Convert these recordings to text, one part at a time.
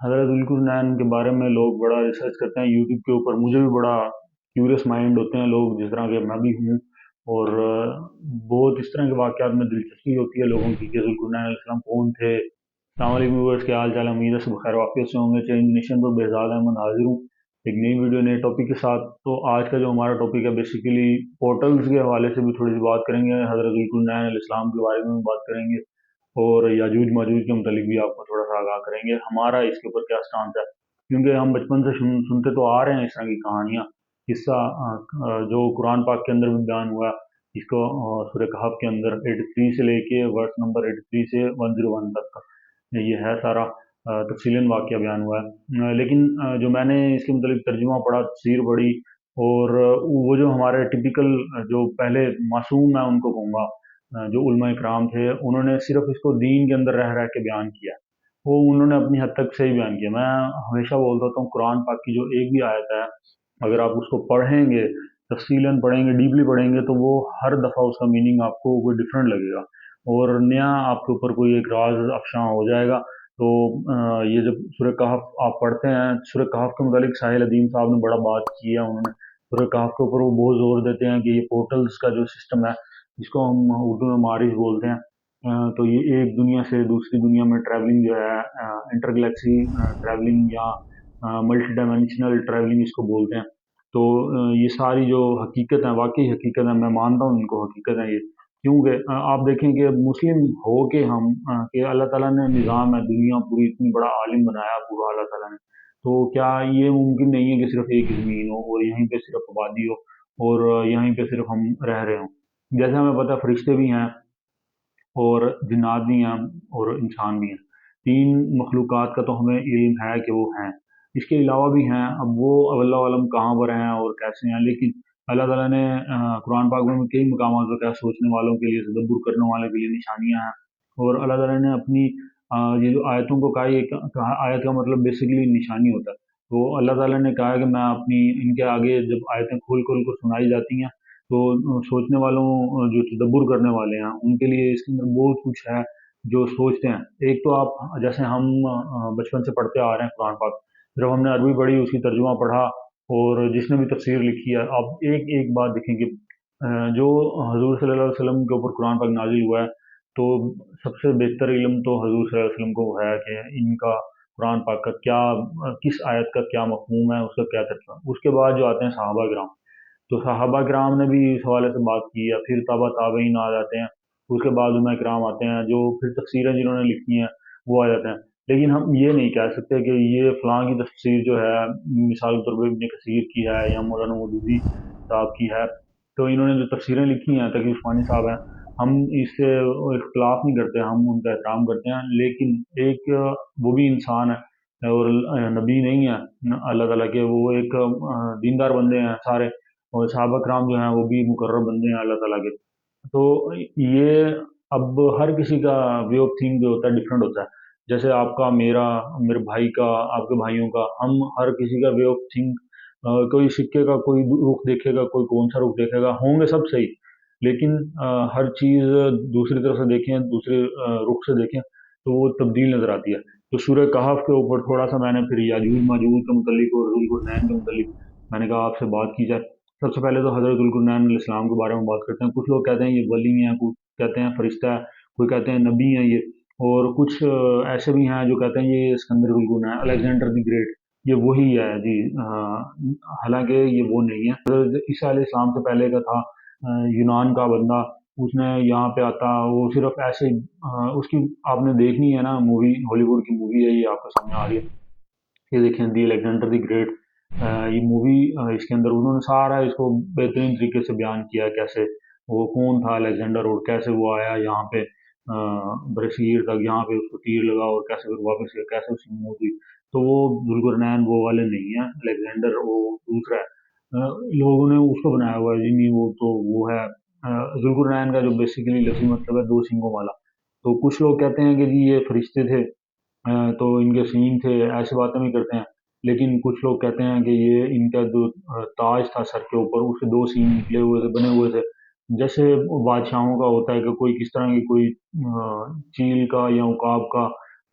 حضرت ذوالقرنین کے بارے میں لوگ بڑا ریسرچ کرتے ہیں یوٹیوب کے اوپر، مجھے بھی بڑا کیوریس مائنڈ ہوتے ہیں لوگ، جس طرح کہ میں بھی ہوں، اور بہت اس طرح کے واقعات میں دلچسپی ہوتی ہے لوگوں کی کہ ذوالقرنین علیہ السلام کون تھے۔ السلام علیکم ویورز، کیا حال چال ہے؟ امید ہے سب خیر وافیت سے ہوں گے۔ چینج نیشن پر بہزاد احمد حاضر ہوں ایک نئی ویڈیو نئے ٹاپک کے ساتھ۔ تو آج کا جو ہمارا ٹاپک ہے بیسیکلی پورٹلز کے حوالے سے بھی تھوڑی سی بات کریں گے، حضرت ذوالقرنین علیہ السلام کے بارے میں بھی بات کریں گے، اور یاجوج ماجوج کے متعلق بھی آپ کو تھوڑا سا آگاہ کریں گے ہمارا اس کے اوپر کیا سٹانس ہے، کیونکہ ہم بچپن سے سنتے تو آ رہے ہیں اس طرح کی کہانیاں۔ قصہ جو قرآن پاک کے اندر بھی بیان ہوا ہے، اس کو سورہ کہف کے اندر 83 سے لے کے ورس نمبر 83 سے 101 تک کا یہ ہے سارا تفصیلاً واقعہ بیان ہوا ہے۔ لیکن جو میں نے اس کے متعلق ترجمہ پڑھا، تفسیر پڑھی، اور وہ جو ہمارے ٹپیکل جو پہلے معصوم میں ان کو کہوں گا، جو علماء اکرام تھے، انہوں نے صرف اس کو دین کے اندر رہ کے بیان کیا، وہ انہوں نے اپنی حد تک صحیح بیان کیا۔ میں ہمیشہ بولتا ہوتا ہوں قرآن پاک کی جو ایک بھی آیت ہے، اگر آپ اس کو پڑھیں گے، تفصیلاً پڑھیں گے، ڈیپلی پڑھیں گے، تو وہ ہر دفعہ اس کا میننگ آپ کو کوئی ڈفرینٹ لگے گا، اور نیا آپ کے اوپر کوئی ایک راز افشاں ہو جائے گا۔ تو یہ جب سورہ کہف آپ پڑھتے ہیں، سورہ کہف کے متعلق ساحل ادیم صاحب نے بڑا بات کی ہے، انہوں نے سورہ کہف کے اوپر وہ بہت زور دیتے ہیں کہ یہ پورٹلز کا جو سسٹم ہے، جس کو ہم اردو میں معارج بولتے ہیں، تو یہ ایک دنیا سے دوسری دنیا میں ٹریولنگ جو ہے، انٹر گلیکسی ٹریولنگ یا ملٹی ڈائمینشنل ٹریولنگ اس کو بولتے ہیں۔ تو یہ ساری جو حقیقت ہیں، واقعی حقیقت ہے، میں مانتا ہوں ان کو حقیقت ہے یہ، کیونکہ آپ دیکھیں کہ مسلم ہو کے ہم کہ اللہ تعالیٰ نے نظام ہے، دنیا پوری اتنی بڑا عالم بنایا پورا اللہ تعالیٰ نے، تو کیا یہ ممکن نہیں ہے کہ صرف ایک ہی زمین ہو اور یہیں پہ صرف آبادی ہو اور یہیں پہ صرف ہم رہ رہے ہوں؟ جیسے ہمیں پتہ ہے فرشتے بھی ہیں، اور جنات بھی ہیں، اور انسان بھی ہیں۔ تین مخلوقات کا تو ہمیں علم ہے کہ وہ ہیں، اس کے علاوہ بھی ہیں، اب وہ اللہ عالم کہاں پر ہیں اور کیسے ہیں، لیکن اللہ تعالیٰ نے قرآن پاک میں کئی مقامات پر کیا سوچنے والوں کے لیے، تدبر کرنے والوں کے لیے نشانیاں ہیں، اور اللہ تعالیٰ نے اپنی یہ جو آیتوں کو کہا، یہ کہا آیت کا مطلب بیسیکلی نشانی ہوتا ہے، تو اللہ تعالیٰ نے کہا کہ میں اپنی ان کے آگے جب آیتیں کھول کھول کر سنائی جاتی ہیں، تو سوچنے والوں، جو تدبر کرنے والے ہیں، ان کے لیے اس کے اندر بہت کچھ ہے جو سوچتے ہیں۔ ایک تو آپ جیسے ہم بچپن سے پڑھتے آ رہے ہیں قرآن پاک، جب ہم نے عربی پڑھی، اس کی ترجمہ پڑھا، اور جس نے بھی تفسیر لکھی ہے، آپ ایک ایک بات دیکھیں کہ جو حضور صلی اللہ علیہ وسلم کے اوپر قرآن پاک نازل ہوا ہے، تو سب سے بہتر علم تو حضور صلی اللہ علیہ وسلم کو ہے کہ ان کا قرآن پاک کا کیا، کس آیت کا کیا مفہوم ہے، اس کا کیا ترجمہ ہے۔ اس کے بعد جو آتے ہیں صحابہ کرام، تو صحابہ کرام نے بھی اس حوالے سے بات کی ہے، پھر تابع تابعین آ جاتے ہیں، اس کے بعد علماء کرام آتے ہیں، جو پھر تفسیریں جنہوں نے لکھی ہیں وہ آ جاتے ہیں۔ لیکن ہم یہ نہیں کہہ سکتے کہ یہ فلاں کی تفسیر جو ہے، مثال کے طور پہ ابن کثیر کی ہے یا مولانا مودودی صاحب کی ہے، تو انہوں نے جو تفسیریں لکھی ہیں، تقی عثمانی صاحب ہیں، ہم اس سے اختلاف نہیں کرتے، ہم ان کا احترام کرتے ہیں، لیکن ایک وہ بھی انسان ہے اور نبی نہیں ہے اللہ تعالیٰ کے، وہ ایک دیندار بندے ہیں سارے، اور صحابہ کرام جو ہیں وہ بھی مقرب بندے ہیں اللہ تعالیٰ کے۔ تو یہ اب ہر کسی کا وے آف تھنک جو ہوتا ہے ڈفرینٹ ہوتا ہے، جیسے آپ کا، میرا، میرے بھائی کا، آپ کے بھائیوں کا، ہم ہر کسی کا وے آف تھنک، کوئی سکے کا کوئی رخ دیکھے گا، کوئی کون سا رخ دیکھے گا، ہوں گے سب صحیح، لیکن ہر چیز دوسری طرف سے دیکھیں، دوسرے رخ سے دیکھیں، تو وہ تبدیل نظر آتی ہے۔ تو سورہ کہف کے اوپر تھوڑا سا میں نے پھر یاجوج ماجوج کے متعلق اور ذوالقرنین کے متعلق میں نے کہا آپ سے بات کی جائے۔ سب سے پہلے تو حضرت ذوالقرنین علیہ السلام کے بارے میں بات کرتے ہیں۔ کچھ لوگ کہتے ہیں یہ ولی ہیں، کچھ کہتے ہیں فرشتہ ہے، کوئی کہتے ہیں نبی ہیں یہ، اور کچھ ایسے بھی ہیں جو کہتے ہیں یہ اسکندر ذوالقرنین، الیگزینڈر دی گریٹ، یہ وہی ہے جی، حالانکہ یہ وہ نہیں ہے، حضرت عیسیٰ علیہ السلام سے پہلے کا تھا، یونان کا بندہ، اس نے یہاں پہ آتا، وہ صرف ایسے اس کی آپ نے دیکھنی ہے نا مووی، ہالی ووڈ کی مووی ہے، یہ آپ کے سامنے آ رہی ہے، یہ دیکھیں دی الیگزینڈر دی گریٹ، یہ مووی، اس کے اندر انہوں نے سارا اس کو بہترین طریقے سے بیان کیا، کیسے وہ کون تھا الیگزینڈر، اور کیسے وہ آیا یہاں پہ برصغیر تک، یہاں پہ اس کو تیر لگا، اور کیسے پھر واپس گیا، کیسے اس کی موت ہوئی۔ تو وہ ذوالقرنین وہ والے نہیں ہیں، الیگزینڈر وہ دوسرا ہے، لوگوں نے اس کو بنایا ہوا ہے جی، نہیں وہ تو وہ ہے ذوالقرنین کا جو بیسیکلی لفظی مطلب ہے دو سینگوں والا۔ تو کچھ لوگ کہتے ہیں کہ جی یہ فرشتے تھے، تو ان کے سینگ تھے، ایسی باتیں بھی کرتے ہیں، لیکن کچھ لوگ کہتے ہیں کہ یہ ان کا جو تاج تھا سر کے اوپر، اس سے دو سینگ نکلے ہوئے تھے، بنے ہوئے تھے، جیسے بادشاہوں کا ہوتا ہے کہ کوئی کس طرح کی کوئی چیل کا یا عقاب کا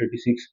86,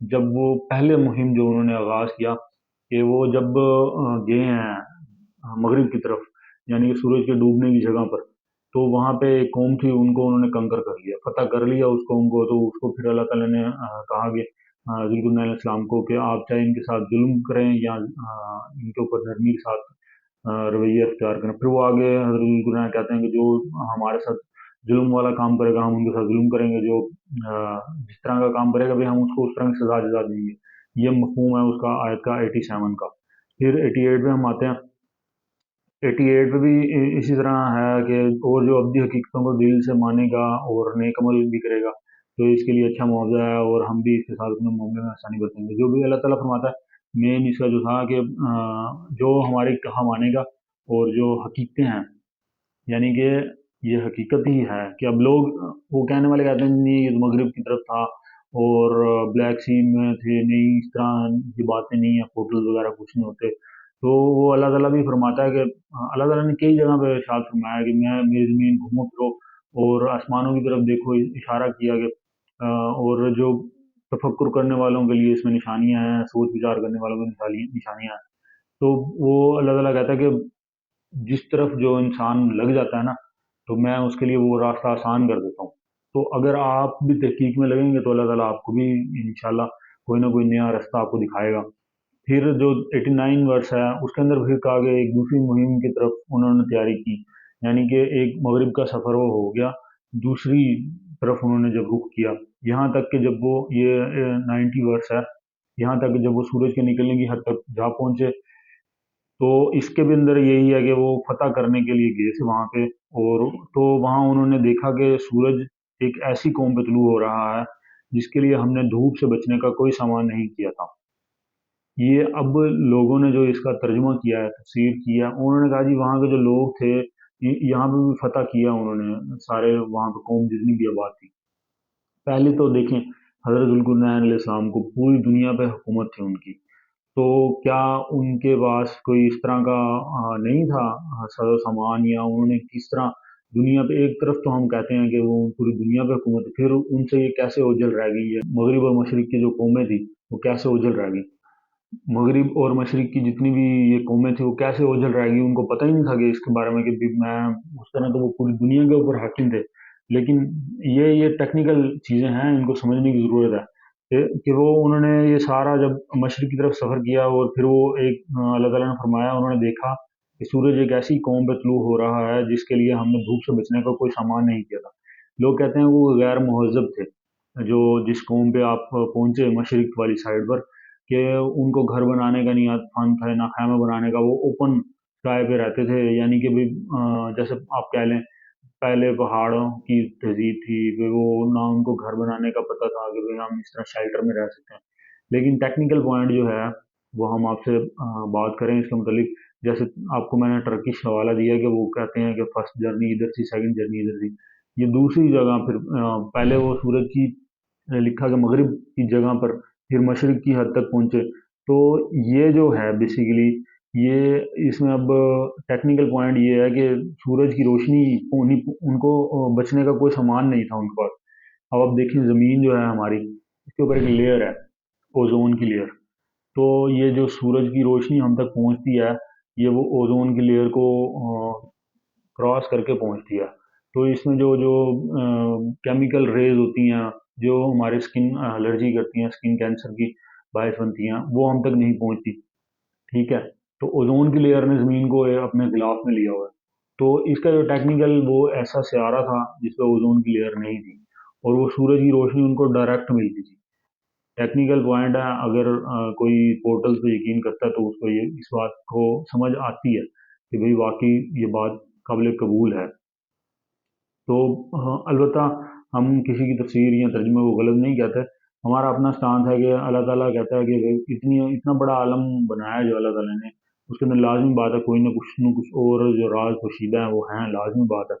جب وہ پہلے مہم جو انہوں نے آغاز کیا کہ وہ جب گئے ہیں مغرب کی طرف، یعنی کہ سورج کے ڈوبنے کی جگہ پر، تو وہاں پہ ایک قوم تھی، ان کو انہوں نے کنکر کر لیا، فتح کر لیا اس قوم کو، تو اس کو پھر اللہ تعالیٰ نے کہا کہ ذوالقرنین علیہ السلام کو کہ آپ چاہے ان کے ساتھ ظلم کریں یا ان کے اوپر نرمی کے ساتھ رویہ اختیار کریں۔ پھر وہ آگے حضرت ذوالقرنین کہتے ہیں کہ جو ہمارے ساتھ ظلم والا کام کرے گا ہم ان کے ساتھ ظلم کریں گے، جو جس طرح کا کام کرے گا بھی ہم اس کو اس طرح کی سزا جزا دیں گے۔ یہ مفہوم ہے اس کا آیت کا 87 کا۔ پھر 88 پہ ہم آتے ہیں۔ 88 پہ بھی اسی طرح ہے کہ اور جو ابدی حقیقتوں کو دل سے مانے گا اور نیک عمل بھی کرے گا تو اس کے لیے اچھا معاوضہ ہے، اور ہم بھی اس کے ساتھ اپنے معاملے میں آسانی برتیں گے۔ جو بھی اللہ تعالیٰ فرماتا ہے، مین اس کا جو تھا کہ جو ہماری کہا مانے گا اور جو حقیقتیں ہیں، یعنی کہ یہ حقیقت ہی ہے کہ اب لوگ وہ کہنے والے کہتے ہیں نہیں یہ تو مغرب کی طرف تھا اور بلیک سی میں تھے، نہیں اس طرح کی باتیں نہیں ہیں، پورٹل وغیرہ کچھ نہیں ہوتے۔ تو وہ اللہ تعالیٰ بھی فرماتا ہے کہ اللہ تعالیٰ نے کئی جگہ پہ ارشاد فرمایا کہ میں میری زمین گھومو پھرو اور آسمانوں کی طرف دیکھو، اشارہ کیا کہ اور جو تفکر کرنے والوں کے لیے اس میں نشانیاں ہیں، سوچ وچار کرنے والوں کے نشانیاں ہیں۔ تو وہ اللہ تعالیٰ کہتا ہے کہ جس طرف جو انسان لگ جاتا ہے نا، تو میں اس کے لیے وہ راستہ آسان کر دیتا ہوں۔ تو اگر آپ بھی تحقیق میں لگیں گے تو اللہ تعالیٰ آپ کو بھی انشاءاللہ کوئی نہ کوئی نیا راستہ آپ کو دکھائے گا۔ پھر جو 89 ورس ہے اس کے اندر پھر کہا کہ ایک دوسری مہم کی طرف انہوں نے تیاری کی، یعنی کہ ایک مغرب کا سفر وہ ہو گیا، دوسری طرف انہوں نے جب رخ کیا، یہاں تک کہ جب وہ یہ 90 ورس ہے، یہاں تک کہ جب وہ سورج کے نکلنے کی حد تک جا پہنچے، تو اس کے بھی اندر یہی ہے کہ وہ فتح کرنے کے لیے گئے تھے وہاں پہ، اور تو وہاں انہوں نے دیکھا کہ سورج ایک ایسی قوم پہ طلوع ہو رہا ہے جس کے لیے ہم نے دھوپ سے بچنے کا کوئی سامان نہیں کیا تھا۔ یہ اب لوگوں نے جو اس کا ترجمہ کیا ہے، تفسیر کیا، انہوں نے کہا جی وہاں کے جو لوگ تھے یہاں پہ بھی فتح کیا انہوں نے، سارے وہاں پہ قوم جتنی بھی آباد تھی۔ پہلے تو دیکھیں حضرت ذوالقرنین علیہ السلام کو پوری دنیا پہ حکومت تھی ان کی، تو کیا ان کے پاس کوئی اس طرح کا نہیں تھا ساز و سامان، یا انہوں نے کس طرح دنیا پہ، ایک طرف تو ہم کہتے ہیں کہ وہ پوری دنیا پہ حکومت تھی، پھر ان سے یہ کیسے اوجھل رہ گئی ہے؟ مغرب اور مشرق کی جو قومیں تھیں وہ کیسے اوجھل رہ گئی؟ مغرب اور مشرق کی جتنی بھی یہ قومیں تھیں وہ کیسے اوجھل رہ گئی؟ ان کو پتہ ہی نہیں تھا کہ اس کے بارے میں کہ بھی میں اس طرح تو وہ پوری دنیا کے اوپر حاکم تھے، لیکن یہ ٹیکنیکل چیزیں ہیں، ان کو سمجھنے کی ضرورت ہے کہ وہ انہوں نے یہ سارا جب مشرق کی طرف سفر کیا اور پھر وہ ایک اللہ تعالیٰ نے فرمایا انہوں نے دیکھا کہ سورج ایک ایسی قوم پہ طلوع ہو رہا ہے جس کے لیے ہم نے دھوپ سے بچنے کا کوئی سامان نہیں کیا تھا۔ لوگ کہتے ہیں وہ غیر مہذب تھے، جو جس قوم پہ آپ پہنچے مشرق والی سائڈ پر، کہ ان کو گھر بنانے کا نہیں فن تھا نہ خیمہ بنانے کا، وہ اوپن اسکائی پہ رہتے تھے، یعنی کہ بھی جیسے آپ کہہ لیں پہلے پہاڑوں کی تہذیب تھی، پھر وہ نہ ان کو گھر بنانے کا پتہ تھا کہ بھئی ہم اس طرح شیلٹر میں رہ سکتے ہیں۔ لیکن ٹیکنیکل پوائنٹ جو ہے وہ ہم آپ سے بات کریں اس کے متعلق، جیسے آپ کو میں نے ٹرکش حوالہ دیا کہ وہ کہتے ہیں کہ فرسٹ جرنی ادھر تھی، سیکنڈ جرنی ادھر تھی، یہ دوسری جگہ پھر پہلے وہ سورج کی لکھا کہ مغرب کی جگہ پر، پھر مشرق کی حد تک پہنچے۔ تو یہ جو ہے بیسیکلی یہ اس میں اب ٹیکنیکل پوائنٹ یہ ہے کہ سورج کی روشنی ان کو بچنے کا کوئی سامان نہیں تھا ان کے پاس۔ اب آپ دیکھیں زمین جو ہے ہماری، اس کے اوپر ایک لیئر ہے، اوزون کی لیئر، تو یہ جو سورج کی روشنی ہم تک پہنچتی ہے یہ وہ اوزون کی لیئر کو کراس کر کے پہنچتی ہے۔ تو اس میں جو جو کیمیکل ریز ہوتی ہیں جو ہمارے اسکن الرجی کرتی ہیں، اسکن کینسر کی باعث بنتی ہیں، وہ ہم تک نہیں پہنچتی، ٹھیک ہے؟ تو اوزون کی لیئر نے زمین کو اپنے غلاف میں لیا ہوا ہے۔ تو اس کا جو ٹیکنیکل وہ ایسا سیارہ تھا جس پہ اوزون کی لیئر نہیں تھی، اور وہ سورج کی روشنی ان کو ڈائریکٹ ملتی تھی۔ ٹیکنیکل پوائنٹ ہے، اگر کوئی پورٹل پہ یقین کرتا ہے تو اس کو یہ اس بات کو سمجھ آتی ہے کہ بھئی واقعی یہ بات قابل قبول ہے۔ تو البتہ ہم کسی کی تفسیر یا ترجمے کو غلط نہیں کہتے، ہمارا اپنا سٹانس ہے کہ اللہ تعالیٰ کہتا ہے کہ اتنا بڑا عالم بنایا جو اللہ تعالیٰ نے، اس کے اندر لازمی بات ہے کوئی نہ کچھ اور جو راز پوشیدہ ہیں وہ ہیں، لازمی بات ہے۔